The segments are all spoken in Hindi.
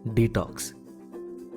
डिटॉक्स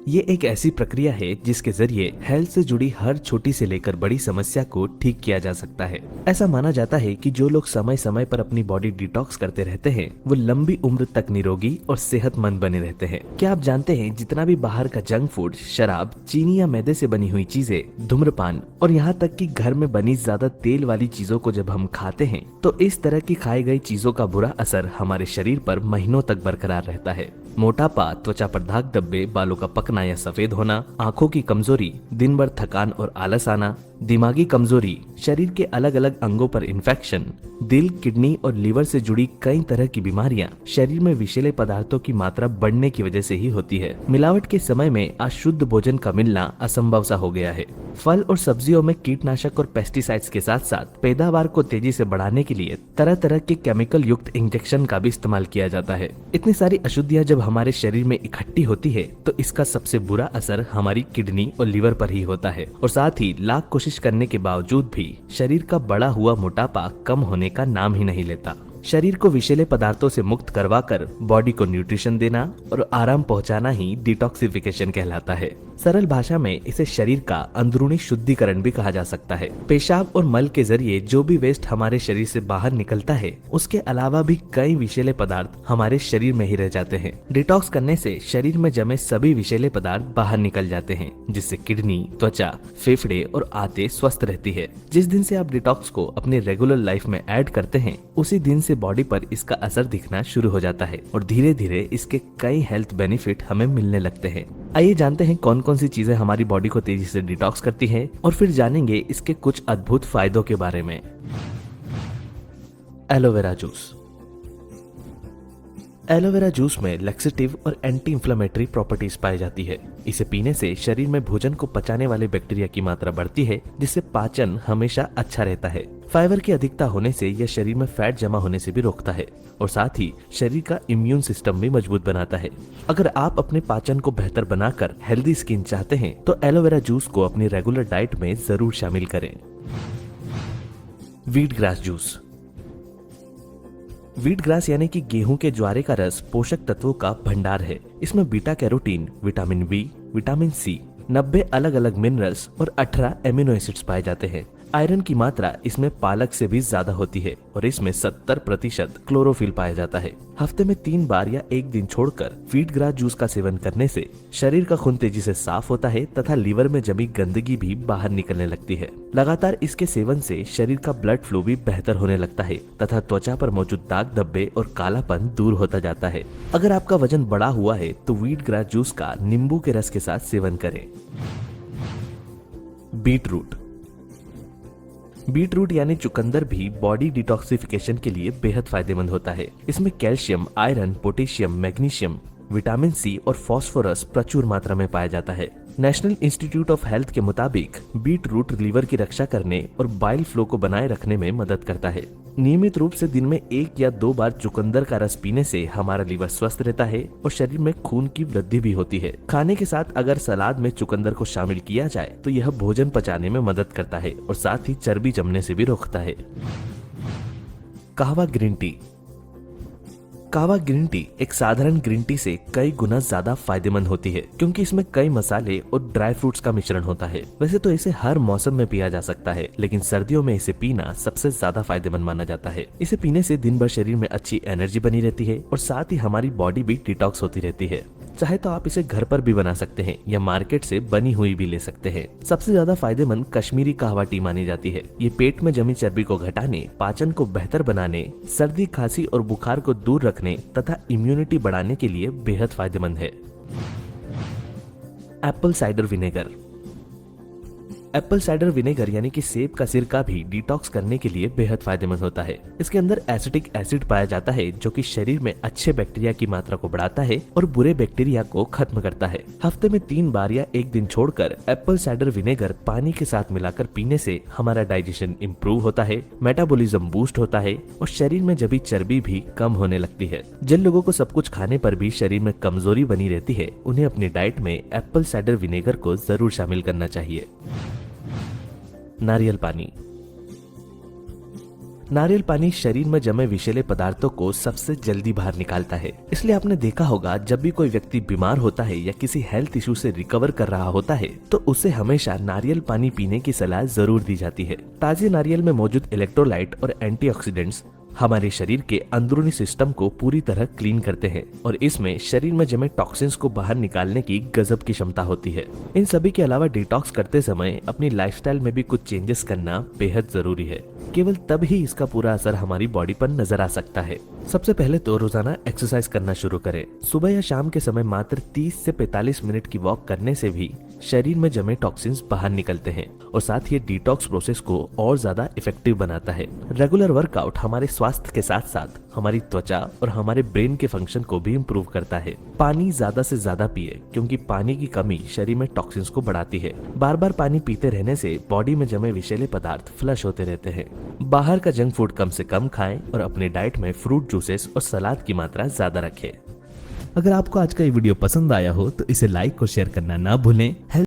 ये एक ऐसी प्रक्रिया है जिसके जरिए हेल्थ से जुड़ी हर छोटी से लेकर बड़ी समस्या को ठीक किया जा सकता है। ऐसा माना जाता है कि जो लोग समय समय पर अपनी बॉडी डिटॉक्स करते रहते हैं वो लंबी उम्र तक निरोगी और सेहतमंद बने रहते हैं। क्या आप जानते हैं जितना भी बाहर का जंक फूड, शराब, चीनी या मैदे से बनी हुई चीजें, धूम्रपान और यहाँ तक कि घर में बनी ज्यादा तेल वाली चीजों को जब हम खाते हैं तो इस तरह की खाई गई चीजों का बुरा असर हमारे शरीर पर महीनों तक बरकरार रहता है। मोटापा, त्वचा पर दाग धब्बे, बालों का पकना या सफेद होना, आंखों की कमजोरी, दिन भर थकान और आलस आना, दिमागी कमजोरी, शरीर के अलग अलग अंगों पर इन्फेक्शन, दिल, किडनी और लीवर से जुड़ी कई तरह की बीमारियां शरीर में विषैले पदार्थों की मात्रा बढ़ने की वजह से ही होती है। मिलावट के समय में आज शुद्ध भोजन का मिलना असंभव सा हो गया है। फल और सब्जियों में कीटनाशक और पेस्टिसाइड्स के साथ साथ पैदावार को तेजी से बढ़ाने के लिए तरह तरह के केमिकल युक्त इंजेक्शन का भी इस्तेमाल किया जाता है। इतनी सारी अशुद्धियां जब हमारे शरीर में इकट्ठी होती है तो इसका सबसे बुरा असर हमारी किडनी और लीवर पर ही होता है और साथ ही लाख कोशिश करने के बावजूद भी शरीर का बढ़ा हुआ मोटापा कम होने का नाम ही नहीं लेता। शरीर को विषैले पदार्थों से मुक्त करवाकर बॉडी को न्यूट्रिशन देना और आराम पहुंचाना ही डिटॉक्सिफिकेशन कहलाता है। सरल भाषा में इसे शरीर का अंदरूनी शुद्धिकरण भी कहा जा सकता है। पेशाब और मल के जरिए जो भी वेस्ट हमारे शरीर से बाहर निकलता है उसके अलावा भी कई विषैले पदार्थ हमारे शरीर में ही रह जाते हैं। डिटॉक्स करने से शरीर में जमे सभी विषैले पदार्थ बाहर निकल जाते हैं जिससे किडनी, त्वचा, फेफड़े और आंतें स्वस्थ रहती है। जिस दिन से आप डिटॉक्स को अपने रेगुलर लाइफ में ऐड करते हैं उसी दिन से बॉडी पर इसका असर दिखना शुरू हो जाता है और धीरे धीरे इसके कई हेल्थ बेनिफिट हमें मिलने लगते हैं। आइए जानते हैं कौन कौन सी चीजें हमारी बॉडी को तेजी से डिटॉक्स करती हैं और फिर जानेंगे इसके कुछ अद्भुत फायदों के बारे में। Aloe vera juice. एलोवेरा जूस में लैक्सेटिव और एंटी इंफ्लेमेटरी प्रॉपर्टीज पाई जाती है। इसे पीने से शरीर में भोजन को पचाने वाले बैक्टीरिया की मात्रा बढ़ती है जिससे पाचन हमेशा अच्छा रहता है। फाइबर की अधिकता होने से यह शरीर में फैट जमा होने से भी रोकता है और साथ ही शरीर का इम्यून सिस्टम भी मजबूत बनाता है। अगर आप अपने पाचन को बेहतर बनाकर हेल्दी स्किन चाहते हैं तो एलोवेरा जूस को अपनी रेगुलर डाइट में जरूर शामिल करें। Wheat grass juice. Wheat grass यानी कि गेहूं के ज्वारे का रस पोषक तत्वों का भंडार है। इसमें beta carotene, vitamin B, vitamin C, 90 अलग अलग मिनरल्स और 18 एमिनो एसिड्स पाए जाते हैं। आयरन की मात्रा इसमें पालक से भी ज्यादा होती है और इसमें 70% क्लोरोफिल पाया जाता है। हफ्ते में 3 बार या एक दिन छोड़कर व्हीट ग्रास जूस का सेवन करने से शरीर का खून तेजी से साफ होता है तथा लीवर में जमी गंदगी भी बाहर निकलने लगती है। लगातार इसके सेवन से शरीर का ब्लड फ्लो भी बेहतर होने लगता है तथा त्वचा पर मौजूद दाग धब्बे और कालापन दूर होता जाता है। अगर आपका वजन बढ़ा हुआ है तो व्हीट ग्रास जूस का नींबू के रस के साथ सेवन करें। Beet root. बीट रूट यानी चुकंदर भी बॉडी डिटॉक्सिफिकेशन के लिए बेहद फायदेमंद होता है। इसमें calcium, iron, potassium, magnesium, vitamin C और फास्फोरस प्रचुर मात्रा में पाया जाता है। नेशनल इंस्टीट्यूट ऑफ हेल्थ के मुताबिक बीट रूट लीवर की रक्षा करने और बाइल फ्लो को बनाए रखने में मदद करता है। नियमित रूप से दिन में 1 या 2 बार चुकंदर का रस पीने से हमारा लीवर स्वस्थ रहता है और शरीर में खून की वृद्धि भी होती है। खाने के साथ अगर सलाद में चुकंदर को शामिल किया जाए तो यह भोजन पचाने में मदद करता है और साथ ही चर्बी जमने से भी रोकता है। कहवा ग्रीन टी। कहवा ग्रीन टी एक साधारण ग्रीन टी से कई गुना ज्यादा फायदेमंद होती है क्योंकि इसमें कई मसाले और ड्राई फ्रूट्स का मिश्रण होता है। वैसे तो इसे हर मौसम में पिया जा सकता है लेकिन सर्दियों में इसे पीना सबसे ज्यादा फायदेमंद माना जाता है। इसे पीने से दिन भर शरीर में अच्छी एनर्जी बनी रहती है और साथ ही हमारी बॉडी भी डिटॉक्स होती रहती है। चाहे तो आप इसे घर पर भी बना सकते हैं या मार्केट से बनी हुई भी ले सकते हैं। सबसे ज्यादा फायदेमंद कश्मीरी कहवा टी मानी जाती है। ये पेट में जमी चर्बी को घटाने, पाचन को बेहतर बनाने, सर्दी, खांसी और बुखार को दूर रखने तथा इम्यूनिटी बढ़ाने के लिए बेहद फायदेमंद है। Apple cider vinegar. Apple cider vinegar यानी कि सेब का सिरका भी डिटॉक्स करने के लिए बेहद फायदेमंद होता है। इसके अंदर एसिटिक एसिड पाया जाता है जो कि शरीर में अच्छे बैक्टीरिया की मात्रा को बढ़ाता है और बुरे बैक्टीरिया को खत्म करता है। हफ्ते में 3 बार या एक दिन छोड़कर एप्पल साइडर विनेगर पानी के साथ मिलाकर पीने से हमारा डाइजेशन इम्प्रूव होता है, मेटाबॉलिज्म बूस्ट होता है और शरीर में जमी चर्बी भी कम होने लगती है। जिन लोगों को सब कुछ खाने पर भी शरीर में कमजोरी बनी रहती है उन्हें अपनी डाइट में एप्पल साइडर विनेगर को जरूर शामिल करना चाहिए। नारियल पानी। नारियल पानी शरीर में जमे विषैले पदार्थों को सबसे जल्दी बाहर निकालता है। इसलिए आपने देखा होगा जब भी कोई व्यक्ति बीमार होता है या किसी हेल्थ इशू से रिकवर कर रहा होता है तो उसे हमेशा नारियल पानी पीने की सलाह जरूर दी जाती है। ताजे नारियल में मौजूद इलेक्ट्रोलाइट और एंटीऑक्सीडेंट्स हमारे शरीर के अंदरूनी सिस्टम को पूरी तरह क्लीन करते हैं और इसमें शरीर में जमे टॉक्सिन्स को बाहर निकालने की गजब की क्षमता होती है। इन सभी के अलावा डिटॉक्स करते समय अपनी लाइफस्टाइल में भी कुछ चेंजेस करना बेहद जरूरी है। केवल तब ही इसका पूरा असर हमारी बॉडी पर नजर आ सकता है। सबसे पहले तो रोजाना एक्सरसाइज करना शुरू करें। सुबह या शाम के समय मात्र 30 से 45 मिनट की वॉक करने से भी शरीर में जमे टॉक्सिन्स बाहर निकलते हैं और साथ ही डिटॉक्स प्रोसेस को और ज्यादा इफेक्टिव बनाता है। रेगुलर वर्कआउट हमारे स्वास्थ्य के साथ साथ हमारी त्वचा और हमारे ब्रेन के फंक्शन को भी इम्प्रूव करता है। पानी ज्यादा से ज्यादा पिए क्योंकि पानी की कमी शरीर में टॉक्सिन्स को बढ़ाती है। बार बार पानी पीते रहने से बॉडी में जमे विषैले पदार्थ फ्लश होते रहते हैं। बाहर का जंक फूड कम से कम खाएं और अपने डाइट में फ्रूट जूसेस और सलाद की मात्रा ज्यादा रखें। अगर आपको आज का ये वीडियो पसंद आया हो तो इसे लाइक और शेयर करना ना भूलें।